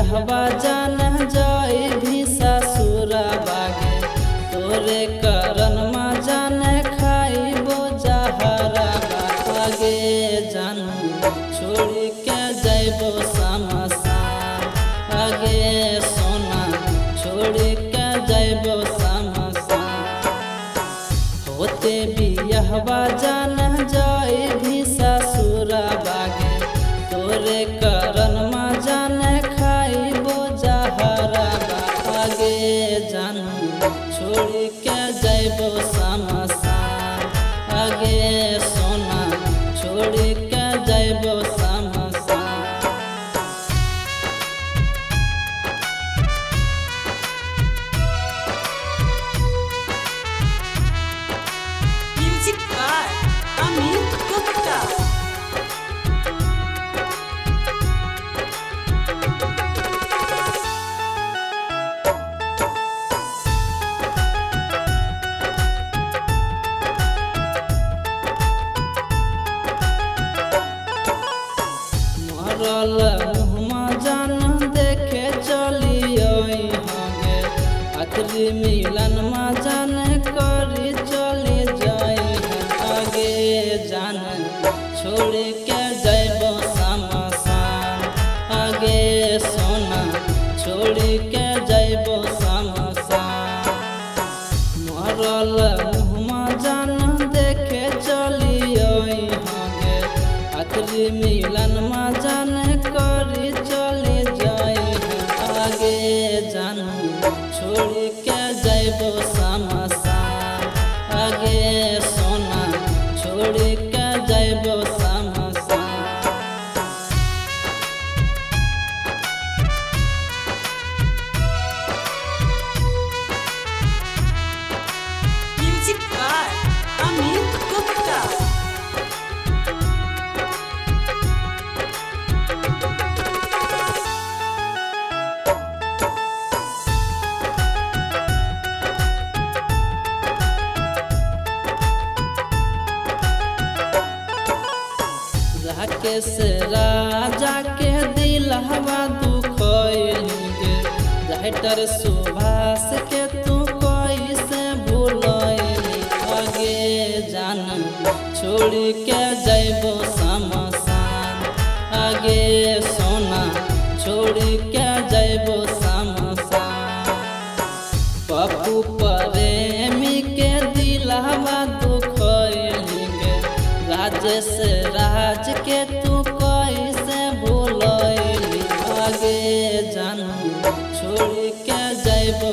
बियाहवा जान जाई भी ससुरा बागे तोरे करन मा जान खाइबो जहरा बागे जानू छोड़ के जाइबो समसान आगे सोना छोड़ के जाइबो समसान होते बियाहवा जान जाई भी ससुरा बागे तोरे करन मा जान खाइबो जहरा बागे जानू छोड़ के जाइबो समसान आगे सोना छोड़ के जाइबो समसान। Music by Amit Gupta. मरल मुहमा जान देखे चलिए हगे आखिरी मिलन मा जान करी चली जाई आगे जान छोड़ के जाइबो समसान आगे सोना छोड़ के जाइबो समसान मरल मुहमा जान देखे चलिए हगे आखिरी मिलन मा जान करी चली जाई आगे जानू छोड़ के जाइबो समसान आगे सोना छोड़ के जाइबो समसान। Music by Amit Gupta. Rakesh राजा के दिलहवा दुखइलिगे राइटर सुभाष के तू कैसे भूलइली आगे जान छोड़ के जाइबो समसान आगे सोना छोड़ के जाइबो समसान पप्पू प्रेमी के दिलहवा दुखइलिगे राजेश राज के तू कैसे भूलइली आगे जानू छोड़ के जाइबो